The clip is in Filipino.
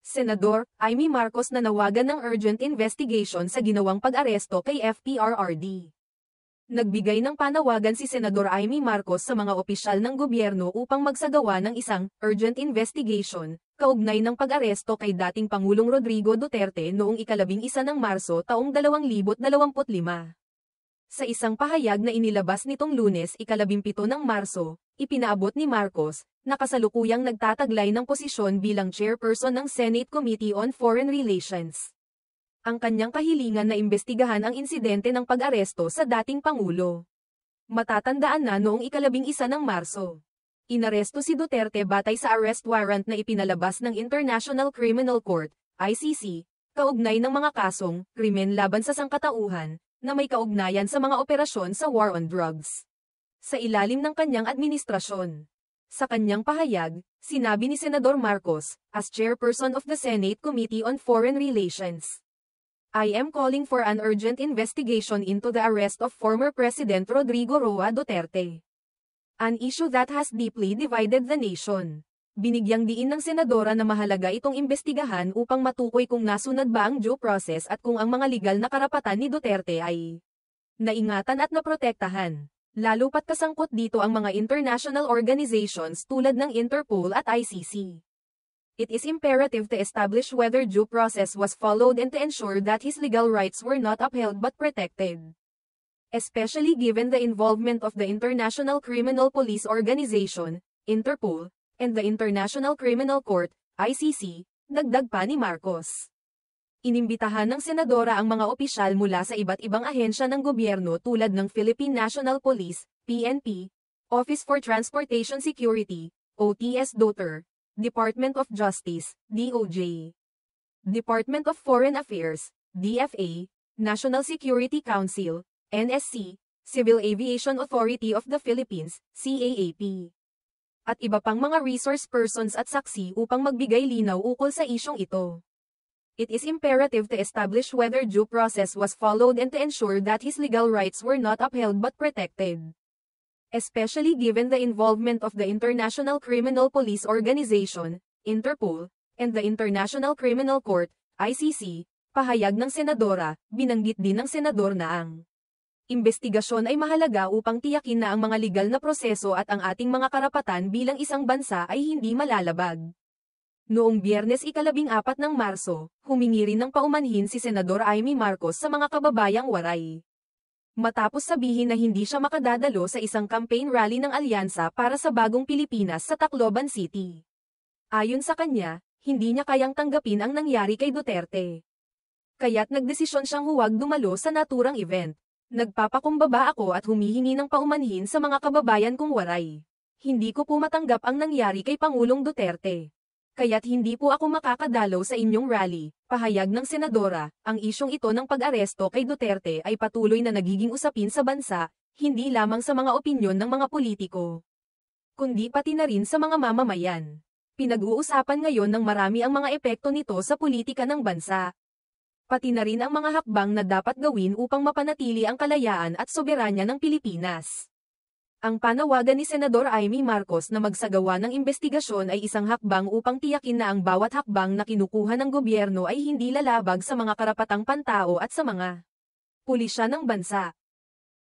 Senador Amy Marcos nanawagan ng urgent investigation sa ginawang pag-aresto kay FPRRD. Nagbigay ng panawagan si Senador Amy Marcos sa mga opisyal ng gobyerno upang magsagawa ng isang urgent investigation kaugnay ng pag-aresto kay dating Pangulong Rodrigo Duterte noong 11 ng Marso taong 2025. Sa isang pahayag na inilabas nitong Lunes 17 ng Marso, ipinaabot ni Marcos, na kasalukuyang nagtataglay ng posisyon bilang chairperson ng Senate Committee on Foreign Relations. Ang kanyang kahilingan na imbestigahan ang insidente ng pag-aresto sa dating Pangulo. Matatandaan na noong 11 ng Marso. Inaresto si Duterte batay sa arrest warrant na ipinalabas ng International Criminal Court, ICC, kaugnay ng mga kasong, krimen laban sa sangkatauhan, na may kaugnayan sa mga operasyon sa war on drugs. Sa ilalim ng kanyang administrasyon. Sa kanyang pahayag, sinabi ni Senador Marcos, as chairperson of the Senate Committee on Foreign Relations, I am calling for an urgent investigation into the arrest of former President Rodrigo Roa Duterte. An issue that has deeply divided the nation. Binigyang diin ng senadora na mahalaga itong imbestigahan upang matukoy kung nasunod ba ang due process at kung ang mga legal na karapatan ni Duterte ay naingatan at naprotektahan. Lalo pat kasangkot dito ang mga international organizations tulad ng Interpol at ICC. It is imperative to establish whether due process was followed and to ensure that his legal rights were not upheld but protected. Especially given the involvement of the International Criminal Police Organization, Interpol, and the International Criminal Court, ICC, dagdag pa ni Marcos. Inimbitahan ng senadora ang mga opisyal mula sa iba't ibang ahensya ng gobyerno tulad ng Philippine National Police, PNP, Office for Transportation Security, OTS-DOTR, Department of Justice, DOJ, Department of Foreign Affairs, DFA, National Security Council, NSC, Civil Aviation Authority of the Philippines, CAAP, at iba pang mga resource persons at saksi upang magbigay linaw ukol sa isyong ito. It is imperative to establish whether due process was followed and to ensure that his legal rights were not upheld but protected. Especially given the involvement of the International Criminal Police Organization, Interpol, and the International Criminal Court, ICC, pahayag ng senadora, binanggit din ng senador na ang investigasyon ay mahalaga upang tiyakin na ang mga legal na proseso at ang ating mga karapatan bilang isang bansa ay hindi malalabag. Noong Biyernes 14 ng Marso, humingi rin ng paumanhin si Senador Amy Marcos sa mga kababayang waray. Matapos sabihin na hindi siya makadadalo sa isang campaign rally ng alyansa para sa Bagong Pilipinas sa Tacloban City. Ayon sa kanya, hindi niya kayang tanggapin ang nangyari kay Duterte. Kaya't nagdesisyon siyang huwag dumalo sa naturang event. Nagpapakumbaba ako at humihingi ng paumanhin sa mga kababayan kong waray. Hindi ko po matanggap ang nangyari kay Pangulong Duterte. Kaya't hindi po ako makakadalaw sa inyong rally, pahayag ng senadora. Ang isyong ito ng pag-aresto kay Duterte ay patuloy na nagiging usapin sa bansa, hindi lamang sa mga opinyon ng mga politiko, kundi pati na rin sa mga mamamayan. Pinag-uusapan ngayon ng marami ang mga epekto nito sa politika ng bansa. Pati na rin ang mga hakbang na dapat gawin upang mapanatili ang kalayaan at soberanya ng Pilipinas. Ang panawagan ni Senador Amy Marcos na magsagawa ng investigasyon ay isang hakbang upang tiyakin na ang bawat hakbang na kinukuha ng gobyerno ay hindi lalabag sa mga karapatang pantao at sa mga pulisya ng bansa.